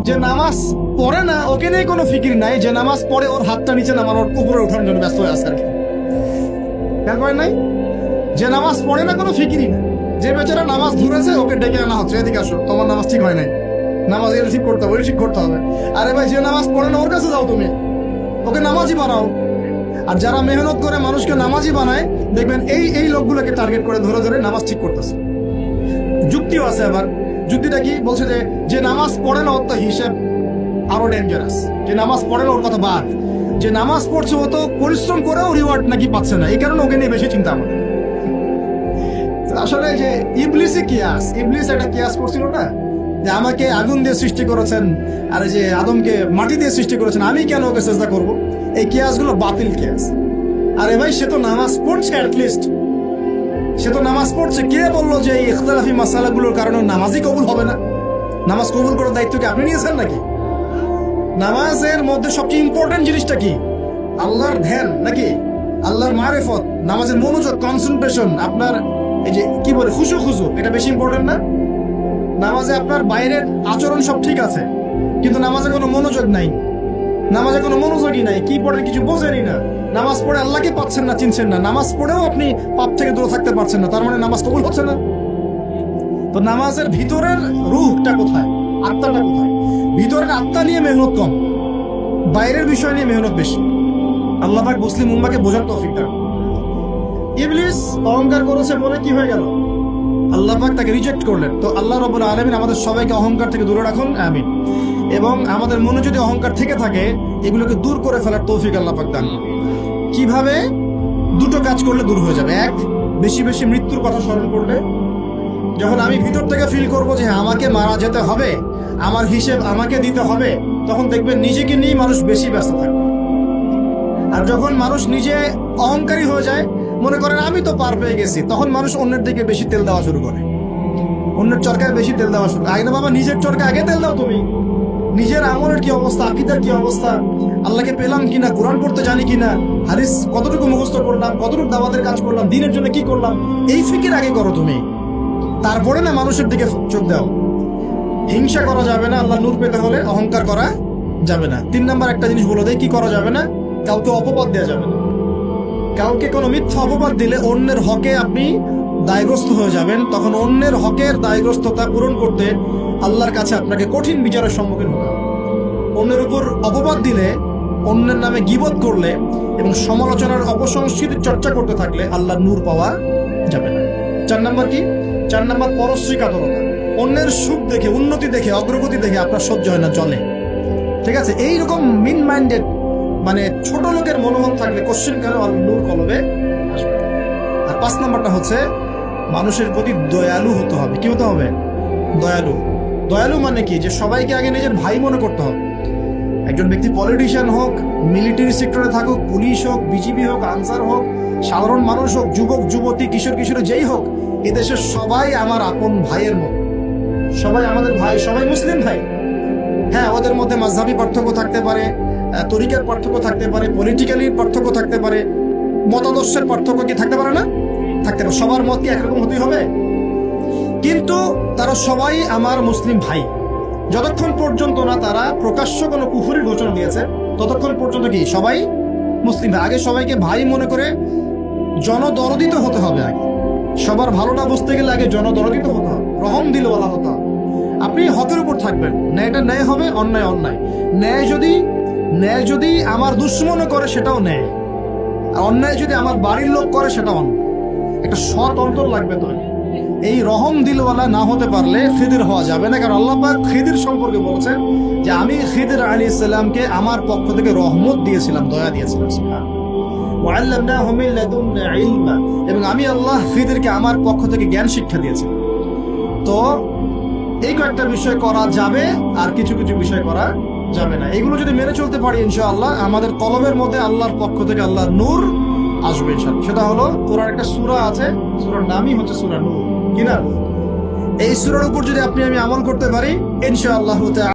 যে নামাজ পড়ে না ওকে নিয়ে কোনো ফিকির নাই, যে নামাজ পড়ে ওর হাতটা নিচে নামানোর উপরে ওঠানোর জন্য ব্যস্ত হয়ে আছে আর কি। খেয়াল করেন নাই? যে নামাজ পড়ে না কোনো ফিকিরই না, যে বেচারা নামাজ ধরেছে ওকে ডেকে আনা হচ্ছে, এদিকে আসো, তোমার নামাজ ঠিক হয় নাই, নামাজ এটা ঠিক করতে হবে, ওই ঠিক করতে হবে। আরে ভাই, যে নামাজ পড়ে না ওর কাছে যাও, তুমি ওকে নামাজি বানাও। আর যারা মেহনত করে মানুষকে নামাজি বানায়, দেখবেন এই এই লোকগুলোকে টার্গেট করে ধরে ধরে নামাজ ঠিক করতেছে। যুক্তিও আছে আবার। যুক্তিটা কি বলছে? যে নামাজ পড়ে না ওর তো হিসেব আরো ডেঞ্জারাস। যে নামাজ পড়ে না ওর কথা বাদ, যে নামাজ পড়ছে ও তো পরিশ্রম করেও রিওয়ার্ড নাকি পাচ্ছে না, এই কারণে ওকে নিয়ে বেশি চিন্তা আমাদের। আসলে যে ইবলিসই কিয়াস, ইবলিস একটা কিয়াস করছিল না, যে আমাকে আগুন দিয়ে সৃষ্টি করেছেন আর যে আদমকে মাটি দিয়ে সৃষ্টি করেছেন, আমি কেন ওকে চেষ্টা করব? এই কিয়াসগুলো বাতিল কিয়াস। আরে ভাই, সে তো নামাজ পড়ছে, অ্যাটলিস্ট সে তো নামাজ পড়ছে। কে বললো যে এই ইখতিলাফি মাসালাগুলোর কারণে নামাজই কবুল হবে না? নামাজ কবুল করার দায়িত্ব কি আপনি নিয়েছেন নাকি? নামাজের মধ্যে সবচেয়ে ইম্পর্টেন্ট জিনিসটা কি? আল্লাহর ধ্যান নাকি আল্লাহর মারিফত? নামাজের মনোযোগ, কনসেন্ট্রেশন, আপনার এই যে কি বলে খুশু, এটা বেশি ইম্পর্টেন্ট না? নামাজে আপনার বাইরের আচরণ সব ঠিক আছে, কিন্তু নামাজে কোনো মনোযোগ নাই, নামাজে কোনো মনোযোগই নাই, কি পড়ে কিছু বোঝেনই না। নামাজ পড়ে আল্লাহকে পাচ্ছেন না, চিনছেন না, নামাজ পড়েও আপনি পাপ থেকে দূরে থাকতে পারছেন না, তার মানে নামাজ কবুল হচ্ছে না। তো নামাজের ভিতরের রূহটা কোথায়, আত্মাটা কোথায়? ভিতরের আত্মা নিয়ে মেহনত কম, বাইরের বিষয় নিয়ে মেহনত বেশি। আল্লাহ পাক মুসলিম উম্মাহকে বোঝার তৌফিক দান। ইবলিস অহংকার করেছে বলে কি হয়ে গেল? আল্লাহ পাক তাকে রিজেক্ট করলেন। তো আল্লাহ রাব্বুল আলামিন আমাদের সবাইকে অহংকার থেকে দূরে রাখুন, আমিন। এবং আমাদের মনে যদি অহংকার থেকে থাকে, এগুলোকে দূর করে ফেলার তৌফিক আল্লাহ পাক দান। কিভাবে? দুটো কাজ করলে দূর হয়ে যাবে। এক, বেশি বেশি মৃত্যুর কথা স্মরণ করলে। যখন আমি ভিতর থেকে ফিল করবো যে আমাকে মারা যেতে হবে, আমার হিসেব আমাকে দিতে হবে, তখন দেখবেন নিজেকে নিয়ে মানুষ বেশি ব্যস্ত থাকে। আর যখন মানুষ নিজে অহংকারী হয়ে যায়, মনে করেন আমি তো পার পেয়ে গেছি, তখন মানুষ অন্যের দিকে বেশি তেল দেওয়া শুরু করে, অন্যের চরকায় বেশি তেল দেওয়া শুরু। আগে না বাবা, নিজের চরকা আগে তেল দাও। তুমি নিজের আমলের কি অবস্থা, আকীদার কি অবস্থা, আল্লাহকে পেলাম কিনা, কোরআন পড়তে জানি কিনা, হাদিস কতটুকু মুখস্থ করলাম, কতটুকু দাওয়াতের কাজ করলাম, দিনের জন্য কি করলাম, এই ফিকির আগে করো তুমি, তারপরে না মানুষের দিকে চোখ দাও। হিংসা করা যাবে না, আল্লাহ নূর পেতে হলে অহংকার করা যাবে না। 3 নাম্বার একটা জিনিস বলে দেয়, কি করা যাবে না? কাউকে অপবাদ দেওয়া যাবে না। কাউকে কোনো মিথ্যা অপবাদ দিলে অন্যের হকে আপনি দায়গ্রস্ত হয়ে যাবেন, তখন অন্যের হকের দায়গ্রস্ততা পূরণ করতে আল্লাহর কাছে আপনাকে কঠিন বিচারের সম্মুখীন হতে হবে। অন্যের উপর অপবাদ দিলে, অন্যের নামে গীবত করলে এবং সমালোচনার অপসংস্কৃতির চর্চা করতে থাকলে আল্লাহর নূর পাওয়া যাবে না। 4 নাম্বার কি? 4 নাম্বার পরশ্রী কাতরতা। অন্যের সুখ দেখে, উন্নতি দেখে, অগ্রগতি দেখে আপনার সহ্য হয় না, চলে। ঠিক আছে? এইরকম মিন মাইন্ডেড, মানে ছোট লোকের মনোভাব থাকলে কোশ্চেন কেন আল্লাহর নূর কলবে আসবে। আর 5 নাম্বারটা হচ্ছে মানুষের প্রতি দয়ালু হতে হবে। কি হতে হবে? দয়ালু। দয়ালু মানে কি? যে সবাইকে আগে নিজের ভাই মনে করতে হবে। একজন ব্যক্তি পলিটিশিয়ান হোক, মিলিটারি সেক্টরে থাকুক, পুলিশ হোক, বিজিবি হোক, আনসার হোক, সাধারণ মানুষ হোক, যুবক যুবতী, কিশোর কিশোরী যেই হোক, এদেশের সবাই আমার আপন ভাইয়ের মতো, সবাই আমাদের ভাই, সবাই মুসলিম ভাই। হ্যাঁ, ওদের মধ্যে মাযহাবী পার্থক্য থাকতে পারে, তরিকার পার্থক্য থাকতে পারে, পলিটিক্যালি পার্থক্য থাকতে পারে, মতাদর্শের পার্থক্য কি থাকতে পারে না? থাকতে পারে। সবার মত কি একরকম হতেই হবে? কিন্তু তারা সবাই আমার মুসলিম ভাই। যতক্ষণ পর্যন্ত না তারা প্রকাশ্য কোনো কুফরির ঘোষণা দিয়েছে, ততক্ষণ পর্যন্ত কি সবাই মুসলিম ভাই। আগে সবাইকে ভাই মনে করে জনদরদিত হতে হবে। আগে সবার ভালোটা বুঝতে গেলে আগে জনদরদিত হতে হবে, রহম দিলওয়ালা হতে হবে। আপনি হকের উপর থাকবেন, ন্যায়টা ন্যায় হবে, অন্যায় অন্যায়। ন্যায় যদি আমার দুশ্মনও করে সেটাও ন্যায়, আর অন্যায় যদি আমার বাড়ির লোক করে সেটাও অন্যায়। একটা সৎ অন্তর লাগবে। তো এই রহম দিলওয়ালা না হতে পারলে খিদির হওয়া যাবে না। কারণ আল্লাহ পাক খিদির সম্পর্কে বলছেন যে আমি খিদির আলাইহিস সালামকে আমার পক্ষ থেকে রহমত দিয়েছিলাম, দয়া দিয়েছিলাম। ওয়াল্লামনাহু মিন লাদুন্না ইলমা, এবং আমি আল্লাহ খিদিরকে আমার পক্ষ থেকে জ্ঞান শিক্ষা দিয়েছি। তো এই কয়েকটা বিষয় করা যাবে, আর কিছু কিছু বিষয় করা যাবে না। এগুলো যদি মেনে চলতে পারি, ইনশাআল্লাহ আমাদের কলবের মধ্যে আল্লাহর পক্ষ থেকে আল্লাহর নূর আসবে ইনশাআল্লাহ। সেটা হলো কোরআন একটা সূরা আছে, সূরার নামই হচ্ছে সূরা নূর। কিনা এই সূরার উপর যদি আপনি আমি আমল করতে পারি, ইনশাআল্লাহ